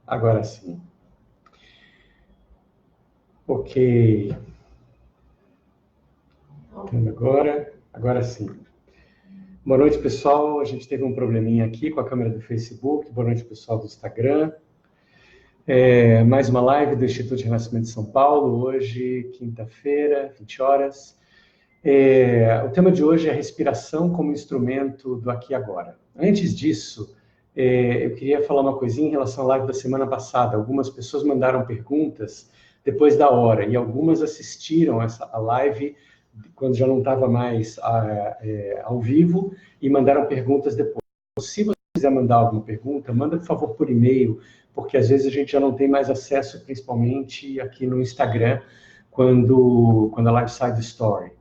Agora sim. Ok. Agora sim. Boa noite, pessoal. A gente teve um probleminha aqui com a câmera do Facebook. Boa noite, pessoal do Instagram. Mais uma live do Instituto de Renascimento de São Paulo, hoje, quinta-feira, 20 horas. O tema de hoje é a respiração como instrumento do aqui e agora. Antes disso, eu queria falar uma coisinha em relação à live da semana passada. Algumas pessoas mandaram perguntas depois da hora, e algumas assistiram a live quando já não estava mais ao vivo, e mandaram perguntas depois. Se você quiser mandar alguma pergunta, manda, por favor, por e-mail, porque às vezes a gente já não tem mais acesso, principalmente aqui no Instagram, quando a live sai do Story.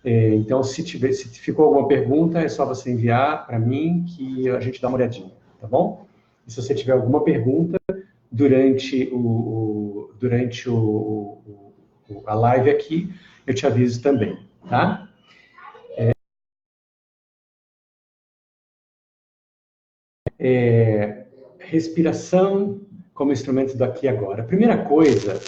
Então, se ficou alguma pergunta, é só você enviar para mim, que a gente dá uma olhadinha, tá bom? E se você tiver alguma pergunta durante a live aqui, eu te aviso também, tá? Respiração como instrumento do aqui e agora. A primeira coisa,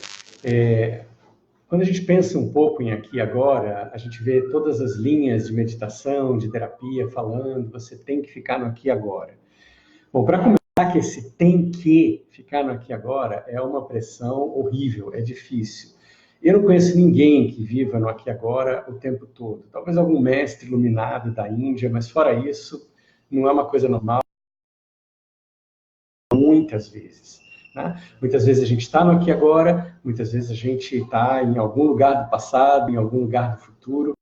quando a gente pensa um pouco em aqui e agora, a gente vê todas as linhas de meditação, de terapia, falando, você tem que ficar no aqui e agora. Bom, para começar, que esse tem que ficar no aqui e agora é uma pressão horrível, é difícil. Eu não conheço ninguém que viva no aqui e agora o tempo todo. Talvez algum mestre iluminado da Índia, mas fora isso, não é uma coisa normal. Muitas vezes. Né? Muitas vezes a gente está no aqui e agora, muitas vezes a gente está em algum lugar do passado, em algum lugar do futuro.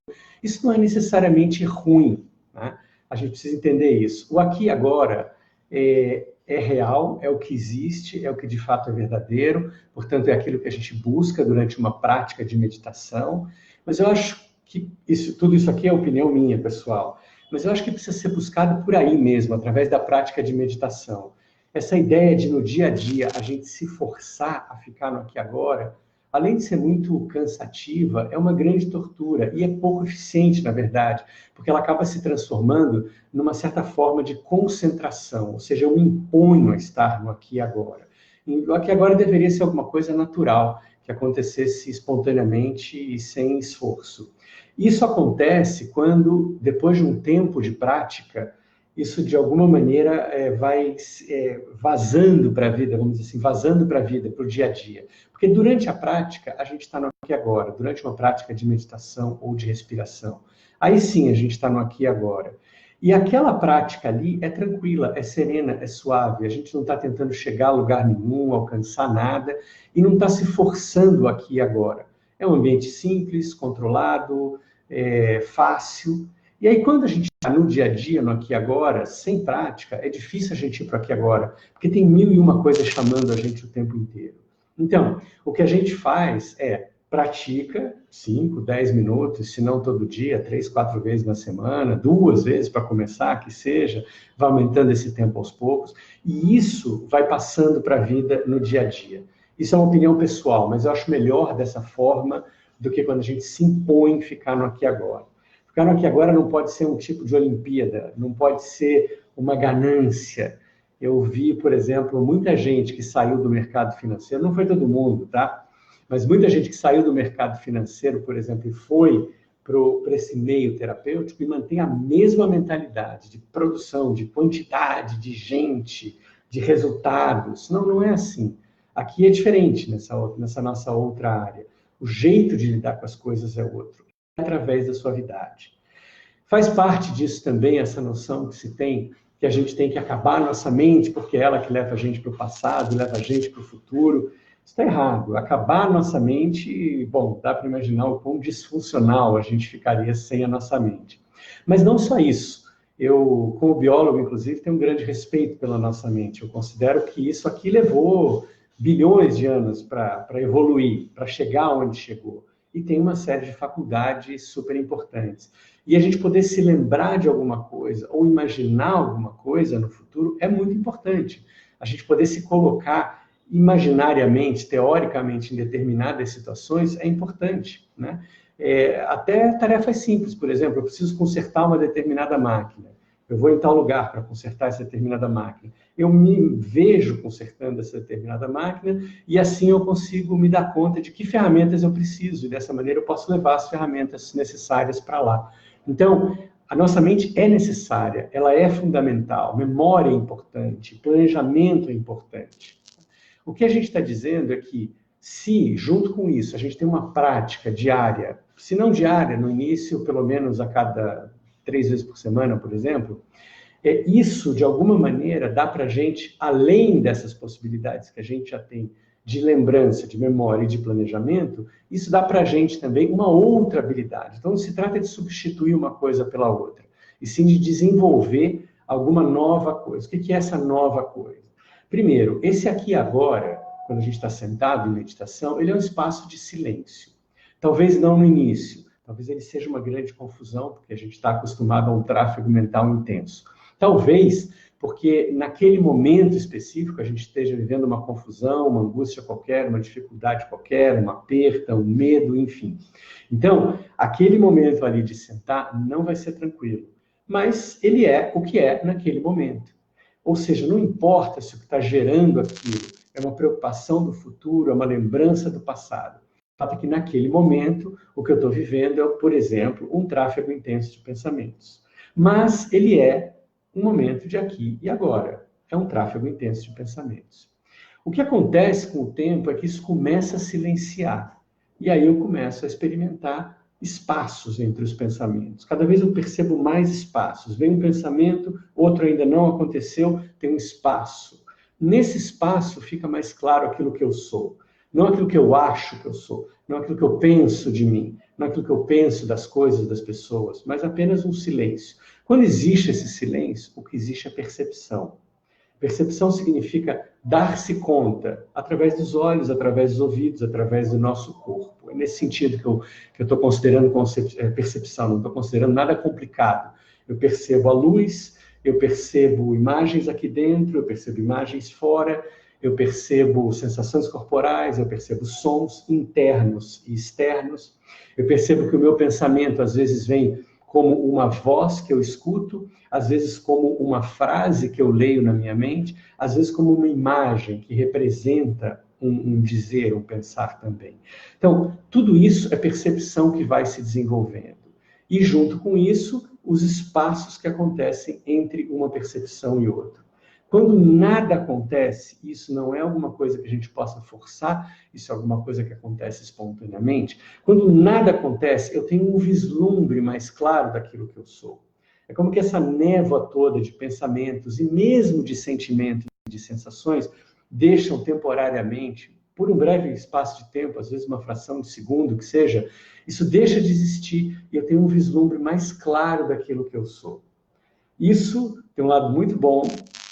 Isso não é necessariamente ruim. Né? A gente precisa entender isso. O aqui e agora é real, é o que existe, é o que de fato é verdadeiro, portanto, é aquilo que a gente busca durante uma prática de meditação. Mas eu acho que tudo isso aqui é opinião minha, pessoal, mas eu acho que precisa ser buscado por aí mesmo, através da prática de meditação. Essa ideia de, no dia a dia, a gente se forçar a ficar no aqui e agora, além de ser muito cansativa, é uma grande tortura e é pouco eficiente, na verdade, porque ela acaba se transformando numa certa forma de concentração, ou seja, eu me imponho a estar no aqui e agora. E o aqui e agora deveria ser alguma coisa natural, que acontecesse espontaneamente e sem esforço. Isso acontece quando, depois de um tempo de prática, isso de alguma maneira vai vazando para a vida, vamos dizer assim, vazando para a vida, para o dia a dia. Porque durante a prática, a gente está no aqui e agora, durante uma prática de meditação ou de respiração. Aí sim a gente está no aqui e agora. E aquela prática ali é tranquila, é serena, é suave, a gente não está tentando chegar a lugar nenhum, alcançar nada, e não está se forçando aqui e agora. É um ambiente simples, controlado, fácil. E aí, quando a gente está no dia a dia, no aqui e agora, sem prática, é difícil a gente ir para aqui e agora, porque tem mil e uma coisas chamando a gente o tempo inteiro. Então, o que a gente faz é pratica 5, 10 minutos, se não todo dia, 3, 4 vezes na semana, 2 vezes para começar, que seja, vai aumentando esse tempo aos poucos, e isso vai passando para a vida no dia a dia. Isso é uma opinião pessoal, mas eu acho melhor dessa forma do que quando a gente se impõe ficar no aqui e agora. Ficar no aqui e agora não pode ser um tipo de Olimpíada, não pode ser uma ganância. Eu vi, por exemplo, muita gente que saiu do mercado financeiro, não foi todo mundo, tá? Mas muita gente que saiu do mercado financeiro, por exemplo, e foi para esse meio terapêutico e mantém a mesma mentalidade de produção, de quantidade, de gente, de resultados. Não, não é assim. Aqui é diferente nessa nossa outra área. O jeito de lidar com as coisas é outro, através da suavidade. Faz parte disso também essa noção que se tem, que a gente tem que acabar a nossa mente, porque é ela que leva a gente para o passado, leva a gente para o futuro. Isso está errado. Acabar a nossa mente, bom, dá para imaginar o quão disfuncional a gente ficaria sem a nossa mente. Mas não só isso. Eu, como biólogo, inclusive, tenho um grande respeito pela nossa mente. Eu considero que isso aqui levou bilhões de anos para evoluir, para chegar onde chegou. E tem uma série de faculdades super importantes. E a gente poder se lembrar de alguma coisa ou imaginar alguma coisa no futuro é muito importante. A gente poder se colocar imaginariamente, teoricamente, em determinadas situações é importante, né? Até tarefas simples, por exemplo, eu preciso consertar uma determinada máquina. Eu vou em tal lugar para consertar essa determinada máquina. Eu me vejo consertando essa determinada máquina e assim eu consigo me dar conta de que ferramentas eu preciso. E dessa maneira eu posso levar as ferramentas necessárias para lá. Então, a nossa mente é necessária, ela é fundamental. Memória é importante, planejamento é importante. O que a gente está dizendo é que se, junto com isso, a gente tem uma prática diária, se não diária, no início, pelo menos a cada 3 vezes por semana, por exemplo, isso, de alguma maneira, dá para a gente, além dessas possibilidades que a gente já tem de lembrança, de memória e de planejamento, isso dá para a gente também uma outra habilidade. Então, não se trata de substituir uma coisa pela outra, e sim de desenvolver alguma nova coisa. O que é essa nova coisa? Primeiro, esse aqui agora, quando a gente está sentado em meditação, ele é um espaço de silêncio. Talvez não no início, talvez ele seja uma grande confusão, porque a gente está acostumado a um tráfego mental intenso. Talvez porque naquele momento específico a gente esteja vivendo uma confusão, uma angústia qualquer, uma dificuldade qualquer, uma perda, um medo, enfim. Então, aquele momento ali de sentar não vai ser tranquilo, mas ele é o que é naquele momento. Ou seja, não importa se o que está gerando aquilo é uma preocupação do futuro, é uma lembrança do passado. O fato é que naquele momento o que eu estou vivendo é, por exemplo, um tráfego intenso de pensamentos. Mas ele é um momento de aqui e agora. É um tráfego intenso de pensamentos. O que acontece com o tempo é que isso começa a silenciar. E aí eu começo a experimentar espaços entre os pensamentos. Cada vez eu percebo mais espaços. Vem um pensamento, outro ainda não aconteceu, tem um espaço. Nesse espaço fica mais claro aquilo que eu sou. Não aquilo que eu acho que eu sou, não aquilo que eu penso de mim, não aquilo que eu penso das coisas, das pessoas, mas apenas um silêncio. Quando existe esse silêncio, o que existe é percepção. Percepção significa dar-se conta, através dos olhos, através dos ouvidos, através do nosso corpo. É nesse sentido que eu estou considerando percepção, não estou considerando nada complicado. Eu percebo a luz, eu percebo imagens aqui dentro, eu percebo imagens fora, eu percebo sensações corporais, eu percebo sons internos e externos, eu percebo que o meu pensamento às vezes vem como uma voz que eu escuto, às vezes como uma frase que eu leio na minha mente, às vezes como uma imagem que representa um dizer, um pensar também. Então, tudo isso é percepção que vai se desenvolvendo. E junto com isso, os espaços que acontecem entre uma percepção e outra. Quando nada acontece, isso não é alguma coisa que a gente possa forçar, isso é alguma coisa que acontece espontaneamente. Quando nada acontece, eu tenho um vislumbre mais claro daquilo que eu sou. É como que essa névoa toda de pensamentos e mesmo de sentimentos e de sensações deixam temporariamente, por um breve espaço de tempo, às vezes uma fração de segundo que seja, isso deixa de existir e eu tenho um vislumbre mais claro daquilo que eu sou. Isso tem um lado muito bom,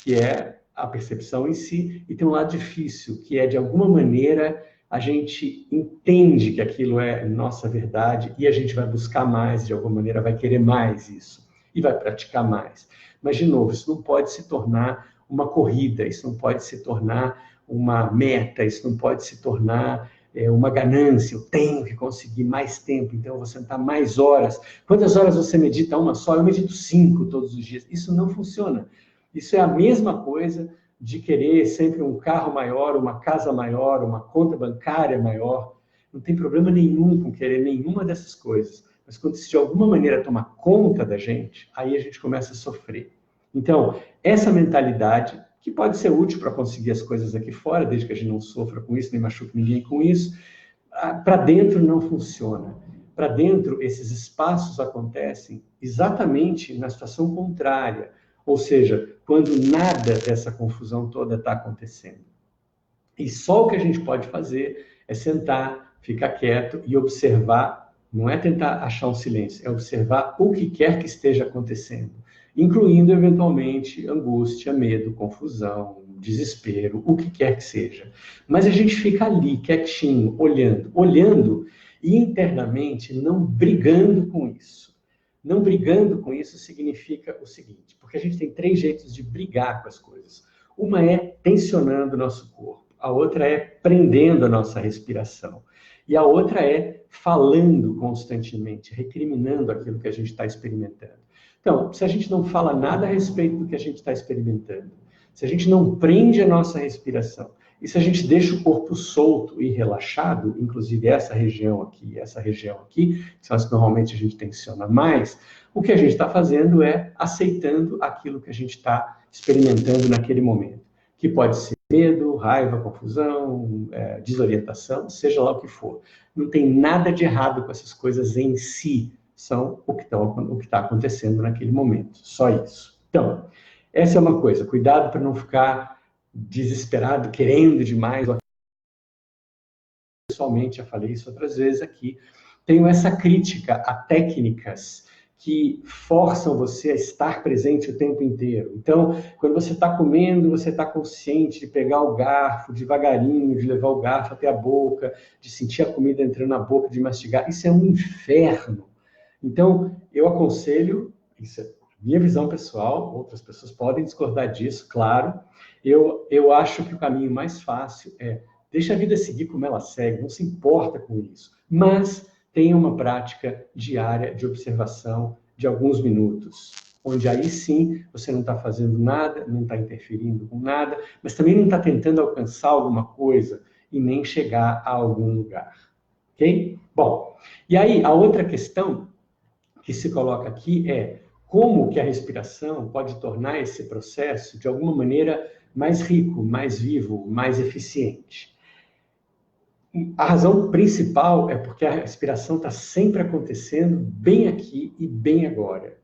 que é a percepção em si, e tem um lado difícil, que é, de alguma maneira, a gente entende que aquilo é nossa verdade e a gente vai buscar mais, de alguma maneira, vai querer mais isso, e vai praticar mais. Mas, de novo, isso não pode se tornar uma corrida, isso não pode se tornar uma meta, isso não pode se tornar uma ganância, eu tenho que conseguir mais tempo, então eu vou sentar mais horas. Quantas horas você medita? Uma só? Eu medito 5 todos os dias. Isso não funciona. Isso é a mesma coisa de querer sempre um carro maior, uma casa maior, uma conta bancária maior. Não tem problema nenhum com querer nenhuma dessas coisas. Mas quando isso de alguma maneira toma conta da gente, aí a gente começa a sofrer. Então, essa mentalidade, que pode ser útil para conseguir as coisas aqui fora, desde que a gente não sofra com isso, nem machuque ninguém com isso, para dentro não funciona. Para dentro, esses espaços acontecem exatamente na situação contrária, ou seja, quando nada dessa confusão toda está acontecendo. E só o que a gente pode fazer é sentar, ficar quieto e observar, não é tentar achar um silêncio, é observar o que quer que esteja acontecendo, incluindo, eventualmente, angústia, medo, confusão, desespero, o que quer que seja. Mas a gente fica ali, quietinho, olhando e internamente não brigando com isso. Não brigando com isso significa o seguinte, porque a gente tem 3 jeitos de brigar com as coisas. Uma é tensionando o nosso corpo, a outra é prendendo a nossa respiração, e a outra é falando constantemente, recriminando aquilo que a gente está experimentando. Então, se a gente não fala nada a respeito do que a gente está experimentando, se a gente não prende a nossa respiração, e se a gente deixa o corpo solto e relaxado, inclusive essa região aqui, que são as que normalmente a gente tensiona mais, o que a gente está fazendo é aceitando aquilo que a gente está experimentando naquele momento, que pode ser medo, raiva, confusão, desorientação, seja lá o que for. Não tem nada de errado com essas coisas em si, são o que está acontecendo naquele momento, só isso. Então, essa é uma coisa, cuidado para não ficar desesperado, querendo demais. Pessoalmente, já falei isso outras vezes aqui, tenho essa crítica a técnicas que forçam você a estar presente o tempo inteiro. Então, quando você está comendo, você está consciente de pegar o garfo devagarinho, de levar o garfo até a boca, de sentir a comida entrando na boca, de mastigar. Isso é um inferno. Então, eu aconselho, isso é minha visão pessoal, outras pessoas podem discordar disso, claro. Eu acho que o caminho mais fácil é deixa a vida seguir como ela segue, não se importa com isso. Mas tenha uma prática diária de observação de alguns minutos, onde aí sim você não está fazendo nada, não está interferindo com nada, mas também não está tentando alcançar alguma coisa e nem chegar a algum lugar. Ok? Bom, e aí a outra questão que se coloca aqui é como que a respiração pode tornar esse processo, de alguma maneira, mais rico, mais vivo, mais eficiente. A razão principal é porque a respiração está sempre acontecendo bem aqui e bem agora.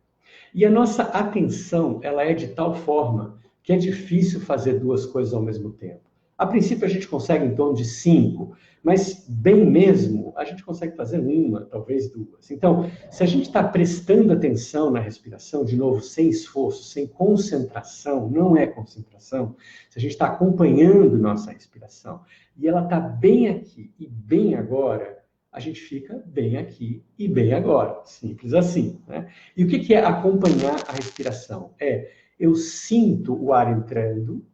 E a nossa atenção, ela é de tal forma que é difícil fazer duas coisas ao mesmo tempo. A princípio a gente consegue em torno de 5, mas bem mesmo a gente consegue fazer uma, talvez duas. Então, se a gente está prestando atenção na respiração, de novo, sem esforço, sem concentração, não é concentração, se a gente está acompanhando nossa respiração e ela está bem aqui e bem agora, a gente fica bem aqui e bem agora. Simples assim, né? E o que é acompanhar a respiração? Eu sinto o ar entrando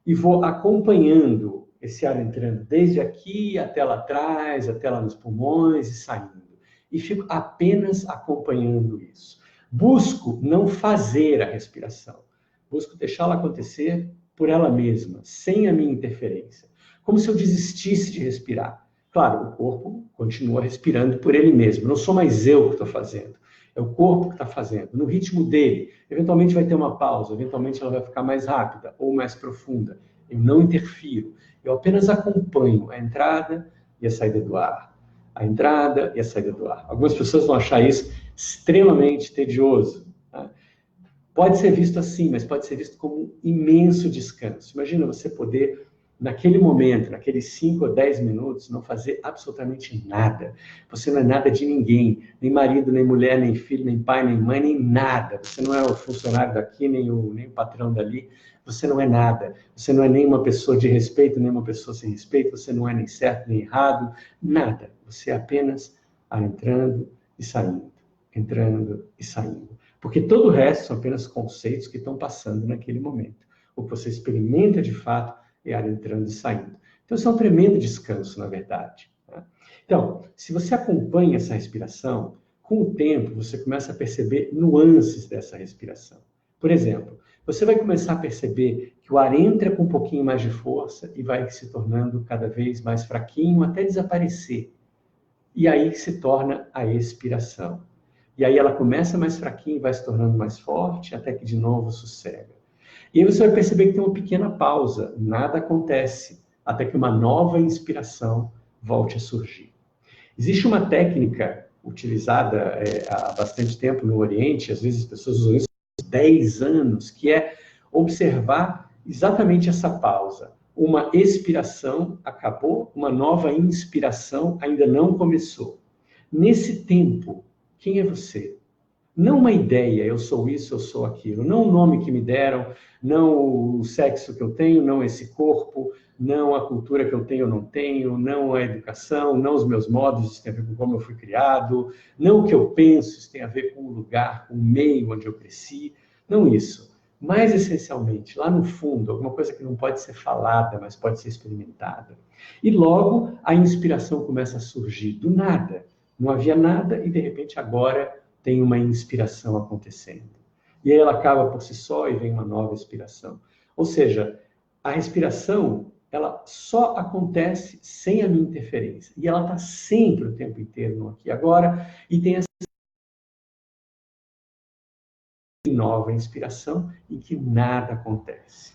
e vou acompanhando esse ar entrando desde aqui até lá atrás, até lá nos pulmões e saindo. E fico apenas acompanhando isso. Busco não fazer a respiração. Busco deixá-la acontecer por ela mesma, sem a minha interferência. Como se eu desistisse de respirar. Claro, o corpo continua respirando por ele mesmo. Não sou mais eu que estou fazendo. É o corpo que está fazendo, no ritmo dele. Eventualmente vai ter uma pausa, eventualmente ela vai ficar mais rápida ou mais profunda. Eu não interfiro. Eu apenas acompanho a entrada e a saída do ar. A entrada e a saída do ar. Algumas pessoas vão achar isso extremamente tedioso. Tá? Pode ser visto assim, mas pode ser visto como um imenso descanso. Imagina você poder, naquele momento, naqueles 5 ou 10 minutos, não fazer absolutamente nada. Você não é nada de ninguém, nem marido, nem mulher, nem filho, nem pai, nem mãe, nem nada. Você não é o funcionário daqui, nem o patrão dali. Você não é nada. Você não é nem uma pessoa de respeito, nem uma pessoa sem respeito. Você não é nem certo, nem errado. Nada. Você é apenas entrando e saindo. Entrando e saindo. Porque todo o resto são apenas conceitos que estão passando naquele momento. O que você experimenta de fato é ar entrando e saindo. Então, isso é um tremendo descanso, na verdade. Né? Então, se você acompanha essa respiração, com o tempo você começa a perceber nuances dessa respiração. Por exemplo, você vai começar a perceber que o ar entra com um pouquinho mais de força e vai se tornando cada vez mais fraquinho até desaparecer. E aí se torna a expiração. E aí ela começa mais fraquinha e vai se tornando mais forte até que de novo sossega. E aí você vai perceber que tem uma pequena pausa, nada acontece, até que uma nova inspiração volte a surgir. Existe uma técnica utilizada há bastante tempo no Oriente, às vezes as pessoas usam isso há 10 anos, que é observar exatamente essa pausa. Uma expiração acabou, uma nova inspiração ainda não começou. Nesse tempo, quem é você? Não uma ideia, eu sou isso, eu sou aquilo. Não o nome que me deram, não o sexo que eu tenho, não esse corpo, não a cultura que eu tenho ou não tenho, não a educação, não os meus modos, isso tem a ver com como eu fui criado, não o que eu penso, isso tem a ver com o lugar, com o meio onde eu cresci. Não isso. Mais essencialmente, lá no fundo, alguma coisa que não pode ser falada, mas pode ser experimentada. E logo a inspiração começa a surgir do nada. Não havia nada e de repente agora tem uma inspiração acontecendo. e aí ela acaba por si só e vem uma nova expiração. Ou seja, a respiração, ela só acontece sem a minha interferência. E ela está sempre o tempo inteiro no aqui e agora, e tem essa nova inspiração em que nada acontece.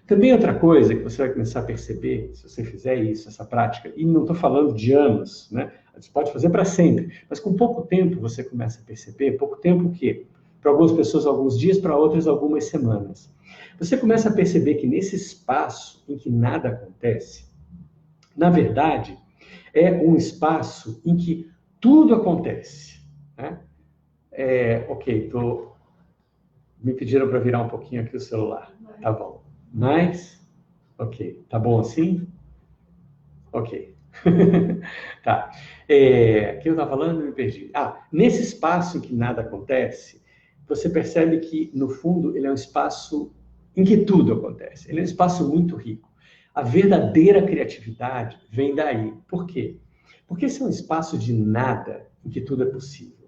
Também outra coisa que você vai começar a perceber, se você fizer isso, essa prática, e não estou falando de anos, né? Você pode fazer para sempre, mas com pouco tempo você começa a perceber, pouco tempo o quê? Para algumas pessoas, alguns dias, para outras, algumas semanas. Você começa a perceber que nesse espaço em que nada acontece, na verdade, é um espaço em que tudo acontece. Né? Ok, me pediram para virar um pouquinho aqui o celular. Tá bom. Mas, ok, tá bom assim? Ok. Tá. O que eu estava falando? Me perdi. Nesse espaço em que nada acontece, você percebe que, no fundo, ele é um espaço em que tudo acontece. Ele é um espaço muito rico. A verdadeira criatividade vem daí. Por quê? Porque esse é um espaço de nada em que tudo é possível.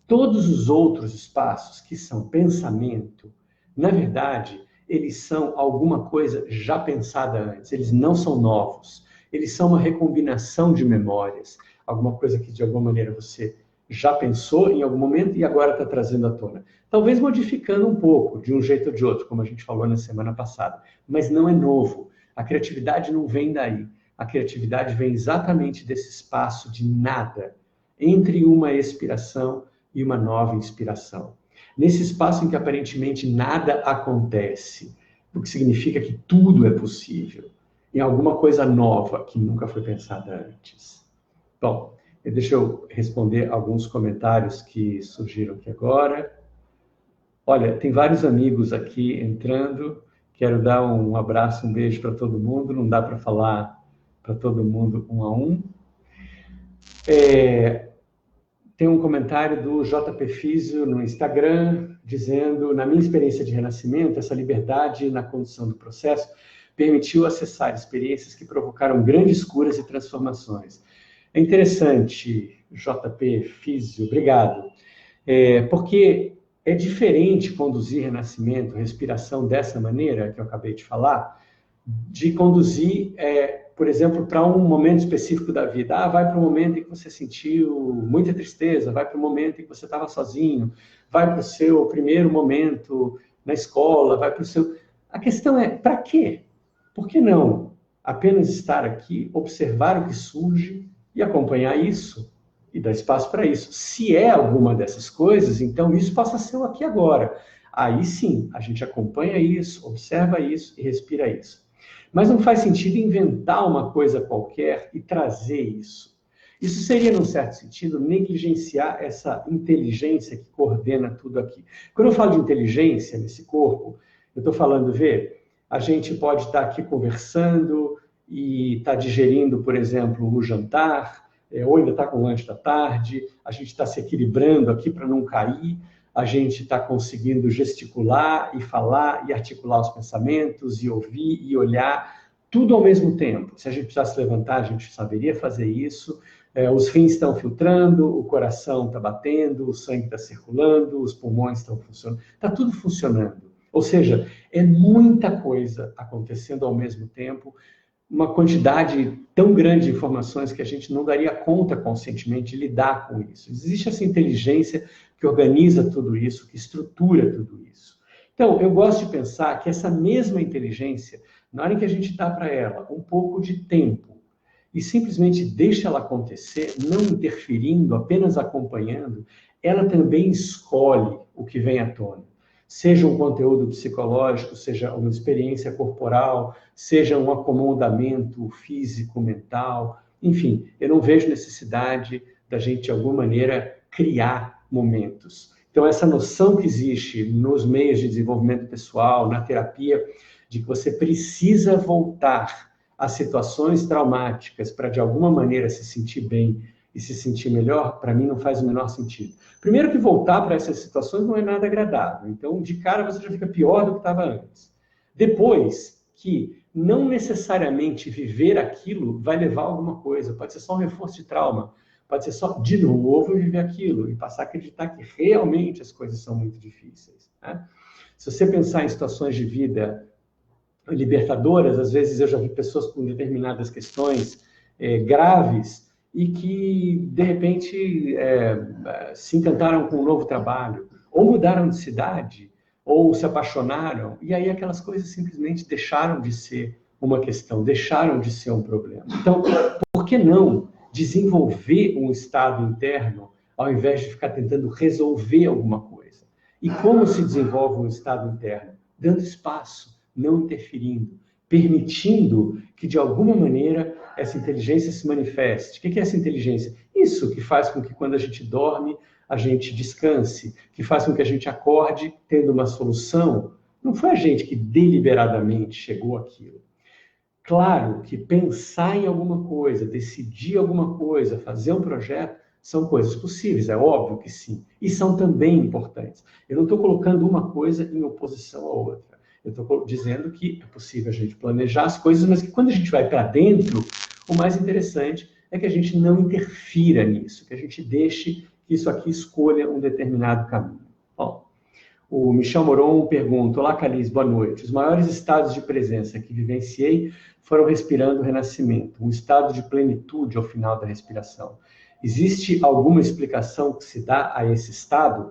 Todos os outros espaços que são pensamento, na verdade, eles são alguma coisa já pensada antes. Eles não são novos. Eles são uma recombinação de memórias. Alguma coisa que, de alguma maneira, você já pensou em algum momento e agora está trazendo à tona. Talvez modificando um pouco, de um jeito ou de outro, como a gente falou na semana passada. Mas não é novo. A criatividade não vem daí. A criatividade vem exatamente desse espaço de nada, entre uma expiração e uma nova inspiração. Nesse espaço em que aparentemente nada acontece, o que significa que tudo é possível, em alguma coisa nova que nunca foi pensada antes. Bom, deixa eu responder alguns comentários que surgiram aqui agora. Olha, tem vários amigos aqui entrando. Quero dar um abraço, um beijo para todo mundo. Não dá para falar para todo mundo um a um. Tem um comentário do JP Físio no Instagram, dizendo: na minha experiência de renascimento, essa liberdade na condução do processo permitiu acessar experiências que provocaram grandes curas e transformações. É interessante, JP Físio, obrigado. Porque é diferente conduzir renascimento, respiração dessa maneira que eu acabei de falar, de conduzir, por exemplo, para um momento específico da vida. Vai para o momento em que você sentiu muita tristeza, vai para o momento em que você estava sozinho, vai para o seu primeiro momento na escola, vai para o seu... A questão é, para quê? Por que não apenas estar aqui, observar o que surge e acompanhar isso e dar espaço para isso? Se é alguma dessas coisas, então isso passa a ser o aqui e agora. Aí sim, a gente acompanha isso, observa isso e respira isso. Mas não faz sentido inventar uma coisa qualquer e trazer isso. Isso seria, num certo sentido, negligenciar essa inteligência que coordena tudo aqui. Quando eu falo de inteligência nesse corpo, eu estou falando, a gente pode estar aqui conversando e estar digerindo, por exemplo, o jantar, ou ainda está com o lanche da tarde, a gente está se equilibrando aqui para não cair, a gente está conseguindo gesticular e falar e articular os pensamentos e ouvir e olhar, tudo ao mesmo tempo. Se a gente precisasse levantar, a gente saberia fazer isso. Os rins estão filtrando, o coração está batendo, o sangue está circulando, os pulmões estão funcionando, está tudo funcionando. Ou seja, é muita coisa acontecendo ao mesmo tempo, uma quantidade tão grande de informações que a gente não daria conta conscientemente de lidar com isso. Existe essa inteligência que organiza tudo isso, que estrutura tudo isso. Então, eu gosto de pensar que essa mesma inteligência, na hora em que a gente dá para ela um pouco de tempo e simplesmente deixa ela acontecer, não interferindo, apenas acompanhando, ela também escolhe o que vem à tona. Seja um conteúdo psicológico, seja uma experiência corporal, seja um acomodamento físico, mental, enfim, eu não vejo necessidade da gente, de alguma maneira, criar momentos. Então, essa noção que existe nos meios de desenvolvimento pessoal, na terapia, de que você precisa voltar a situações traumáticas para, de alguma maneira, se sentir bem e se sentir melhor, para mim não faz o menor sentido. Primeiro que voltar para essas situações não é nada agradável. Então, de cara, você já fica pior do que estava antes. Depois que não necessariamente viver aquilo vai levar a alguma coisa. Pode ser só um reforço de trauma. Pode ser só, de novo, viver aquilo e passar a acreditar que realmente as coisas são muito difíceis, né? Se você pensar em situações de vida libertadoras, às vezes eu já vi pessoas com determinadas questões graves e que, de repente, se encantaram com um novo trabalho, ou mudaram de cidade, ou se apaixonaram, e aí aquelas coisas simplesmente deixaram de ser uma questão, deixaram de ser um problema. Então, por que não desenvolver um estado interno ao invés de ficar tentando resolver alguma coisa? E como se desenvolve um estado interno? Dando espaço, não interferindo, permitindo que, de alguma maneira, essa inteligência se manifeste. O que é essa inteligência? Isso que faz com que, quando a gente dorme, a gente descanse, que faz com que a gente acorde tendo uma solução. Não foi a gente que deliberadamente chegou àquilo. Claro que pensar em alguma coisa, decidir alguma coisa, fazer um projeto, são coisas possíveis, é óbvio que sim. E são também importantes. Eu não estou colocando uma coisa em oposição à outra. Eu estou dizendo que é possível a gente planejar as coisas, mas que quando a gente vai para dentro, o mais interessante é que a gente não interfira nisso, que a gente deixe que isso aqui escolha um determinado caminho. Bom, o Michel Moron pergunta: olá, Caliz, boa noite. Os maiores estados de presença que vivenciei foram respirando o renascimento, um estado de plenitude ao final da respiração. Existe alguma explicação que se dá a esse estado?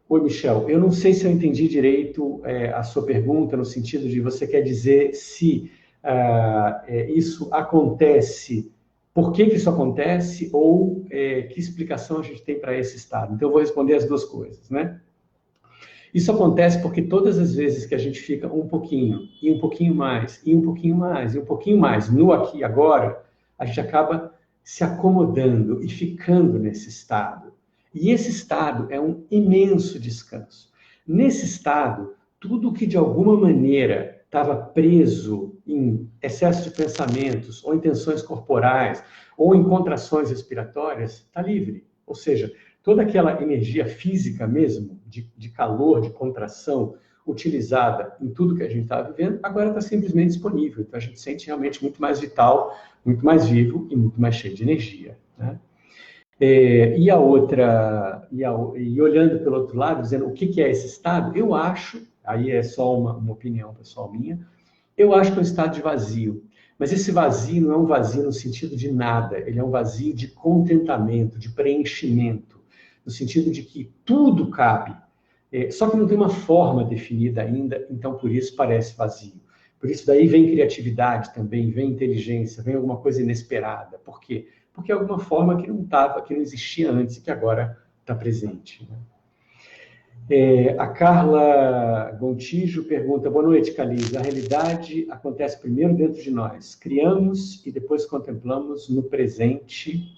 Oi, Michel, eu não sei se eu entendi direito a sua pergunta, no sentido de você quer dizer se isso acontece, por que isso acontece, ou que explicação a gente tem para esse estado. Então, eu vou responder as duas coisas, né? Isso acontece porque todas as vezes que a gente fica um pouquinho, e um pouquinho mais, e um pouquinho mais, e um pouquinho mais, no aqui e agora, a gente acaba se acomodando e ficando nesse estado. E esse estado é um imenso descanso. Nesse estado, tudo que de alguma maneira estava preso em excesso de pensamentos, ou em tensões corporais, ou em contrações respiratórias, está livre. Ou seja, toda aquela energia física mesmo, de calor, de contração, utilizada em tudo que a gente está vivendo, agora está simplesmente disponível. Então a gente se sente realmente muito mais vital, muito mais vivo e muito mais cheio de energia, né? E a outra, e olhando pelo outro lado, dizendo o que é esse estado, eu acho, aí é só uma opinião pessoal minha, eu acho que é um estado de vazio. Mas esse vazio não é um vazio no sentido de nada, ele é um vazio de contentamento, de preenchimento, no sentido de que tudo cabe, só que não tem uma forma definida ainda, então por isso parece vazio. Por isso daí vem criatividade também, vem inteligência, vem alguma coisa inesperada. Por quê? Porque é alguma forma que não estava, que não existia antes e que agora está presente, né? A Carla Gontijo pergunta: boa noite, Caliz. A realidade acontece primeiro dentro de nós. Criamos e depois contemplamos no presente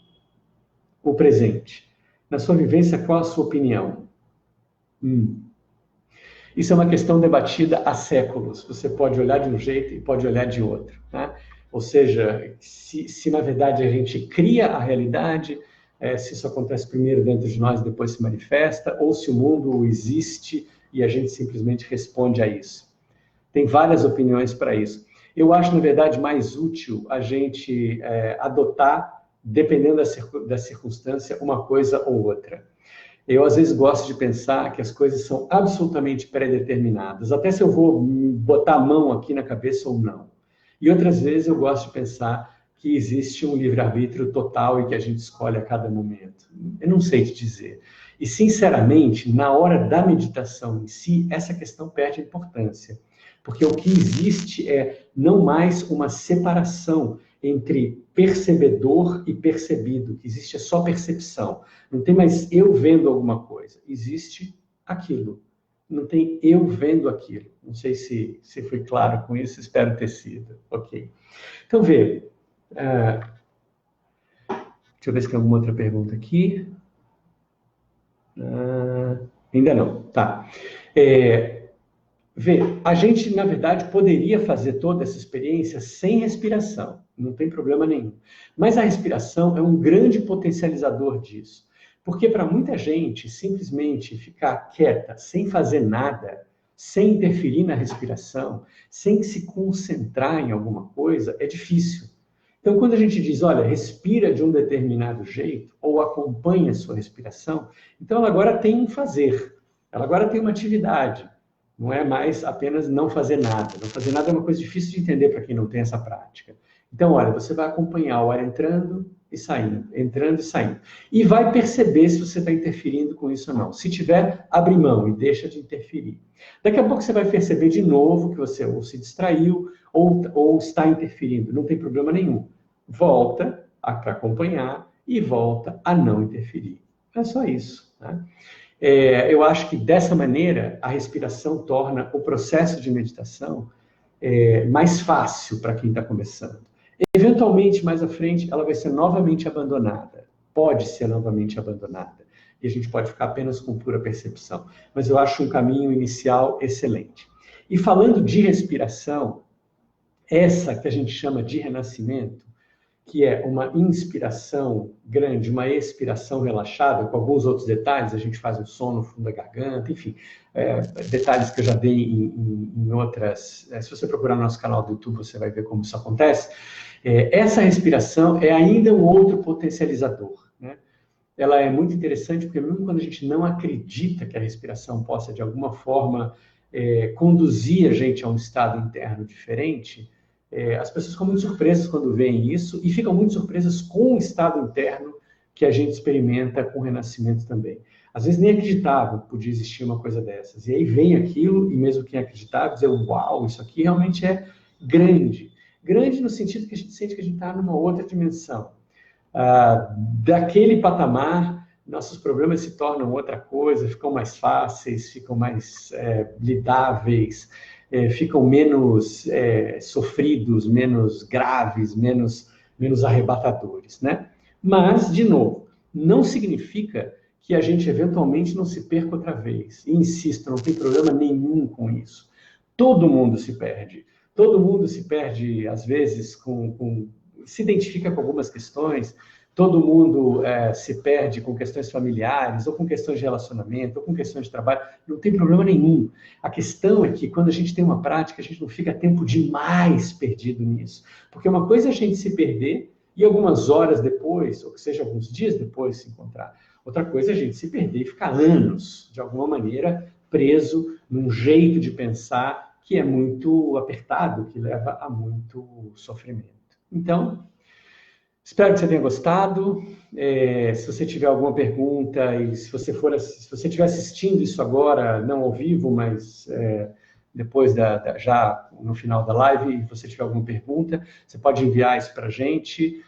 o presente. Na sua vivência, qual a sua opinião? Isso é uma questão debatida há séculos. Você pode olhar de um jeito e pode olhar de outro, né? Ou seja, se na verdade a gente cria a realidade, se isso acontece primeiro dentro de nós e depois se manifesta, ou se o mundo existe e a gente simplesmente responde a isso. Tem várias opiniões para isso. Eu acho, na verdade, mais útil a gente adotar, dependendo da circunstância, uma coisa ou outra. Eu, às vezes, gosto de pensar que as coisas são absolutamente pré-determinadas, até se eu vou botar a mão aqui na cabeça ou não. E outras vezes eu gosto de pensar que existe um livre-arbítrio total e que a gente escolhe a cada momento. Eu não sei te dizer. E, sinceramente, na hora da meditação em si, essa questão perde importância. Porque o que existe é não mais uma separação entre percebedor e percebido, que existe só percepção. Não tem mais eu vendo alguma coisa, existe aquilo. Não tem eu vendo aquilo. Não sei se fui claro com isso, espero ter sido. Ok. Então, vê. Deixa eu ver se tem alguma outra pergunta aqui. Ainda não. Tá. Vê, a gente, na verdade, poderia fazer toda essa experiência sem respiração, não tem problema nenhum. Mas a respiração é um grande potencializador disso. Porque para muita gente, simplesmente ficar quieta, sem fazer nada, sem interferir na respiração, sem se concentrar em alguma coisa, é difícil. Então, quando a gente diz, olha, respira de um determinado jeito, ou acompanha a sua respiração, então ela agora tem um fazer, ela agora tem uma atividade. Não é mais apenas não fazer nada. Não fazer nada é uma coisa difícil de entender para quem não tem essa prática. Então, olha, você vai acompanhar o ar entrando e saindo, entrando e saindo. E vai perceber se você está interferindo com isso ou não. Se tiver, abre mão e deixa de interferir. Daqui a pouco você vai perceber de novo que você ou se distraiu ou está interferindo. Não tem problema nenhum. Volta para acompanhar e volta a não interferir. É só isso, né? Eu acho que dessa maneira a respiração torna o processo de meditação mais fácil para quem está começando. Eventualmente, mais à frente, ela vai ser novamente abandonada. Pode ser novamente abandonada. E a gente pode ficar apenas com pura percepção. Mas eu acho um caminho inicial excelente. E falando de respiração, essa que a gente chama de renascimento, que é uma inspiração grande, uma expiração relaxada, com alguns outros detalhes, a gente faz um som no fundo da garganta, enfim, detalhes que eu já dei em outras... se você procurar no nosso canal do YouTube, você vai ver como isso acontece. Essa respiração é ainda um outro potencializador, né? Ela é muito interessante, porque mesmo quando a gente não acredita que a respiração possa, de alguma forma, conduzir a gente a um estado interno diferente, as pessoas ficam muito surpresas quando veem isso e ficam muito surpresas com o estado interno que a gente experimenta com o renascimento também. Às vezes nem acreditavam que podia existir uma coisa dessas. E aí vem aquilo, e mesmo quem acreditava, dizer, uau, isso aqui realmente é grande. Grande no sentido que a gente sente que a gente está numa outra dimensão. Daquele patamar, nossos problemas se tornam outra coisa, ficam mais fáceis, ficam mais lidáveis, ficam menos sofridos, menos graves, menos arrebatadores, né? Mas, de novo, não significa que a gente eventualmente não se perca outra vez. E insisto, não tem problema nenhum com isso. Todo mundo se perde. Todo mundo se perde, às vezes, se identifica com algumas questões. Todo mundo se perde com questões familiares, ou com questões de relacionamento, ou com questões de trabalho. Não tem problema nenhum. A questão é que, quando a gente tem uma prática, a gente não fica tempo demais perdido nisso. Porque uma coisa é a gente se perder e algumas horas depois, ou que seja, alguns dias depois, se encontrar. Outra coisa é a gente se perder e ficar anos, de alguma maneira, preso num jeito de pensar que é muito apertado, que leva a muito sofrimento. Então, espero que você tenha gostado. Se você tiver alguma pergunta, e se você estiver assistindo isso agora, não ao vivo, mas depois já no final da live, e você tiver alguma pergunta, você pode enviar isso para a gente,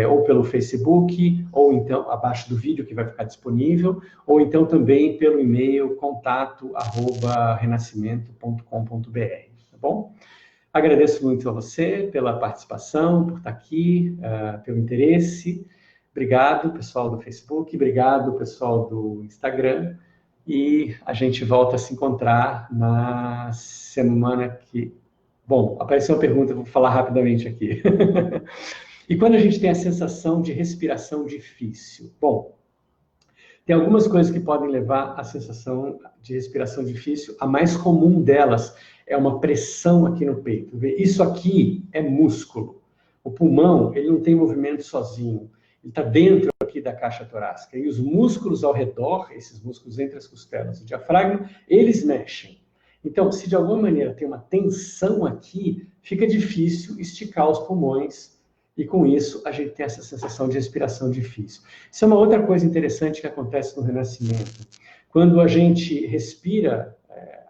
ou pelo Facebook, ou então abaixo do vídeo que vai ficar disponível, ou então também pelo e-mail contato@renascimento.com.br, tá bom? Agradeço muito a você pela participação, por estar aqui, pelo interesse. Obrigado, pessoal do Facebook, obrigado, pessoal do Instagram. E a gente volta a se encontrar na semana que... Bom, apareceu uma pergunta, vou falar rapidamente aqui. E quando a gente tem a sensação de respiração difícil? Bom, tem algumas coisas que podem levar à sensação de respiração difícil. A mais comum delas é uma pressão aqui no peito. Isso aqui é músculo. O pulmão, ele não tem movimento sozinho. Ele está dentro aqui da caixa torácica. E os músculos ao redor, esses músculos entre as costelas e o diafragma, eles mexem. Então, se de alguma maneira tem uma tensão aqui, fica difícil esticar os pulmões. E com isso, a gente tem essa sensação de respiração difícil. Isso é uma outra coisa interessante que acontece no renascimento. Quando a gente respira,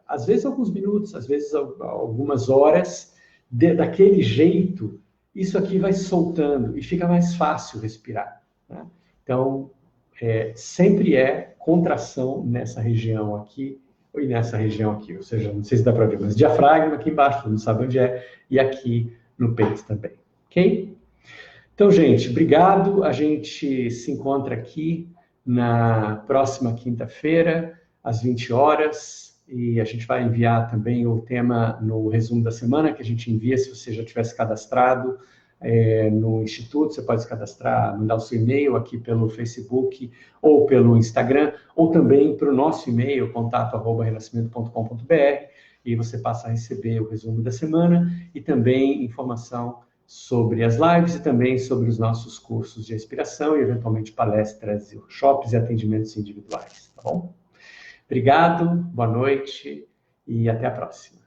às vezes alguns minutos, às vezes algumas horas, daquele jeito, isso aqui vai soltando e fica mais fácil respirar, né? Então, sempre é contração nessa região aqui e nessa região aqui. Ou seja, não sei se dá para ver, mas diafragma aqui embaixo, não sabe onde é, e aqui no peito também, ok? Então, gente, obrigado. A gente se encontra aqui na próxima quinta-feira, às 20 horas, e a gente vai enviar também o tema no resumo da semana, que a gente envia se você já tivesse cadastrado no Instituto. Você pode se cadastrar, mandar o seu e-mail aqui pelo Facebook ou pelo Instagram, ou também para o nosso e-mail, contato@renascimento.com.br, e você passa a receber o resumo da semana e também informação sobre as lives e também sobre os nossos cursos de inspiração e, eventualmente, palestras, workshops e atendimentos individuais, tá bom? Obrigado, boa noite e até a próxima.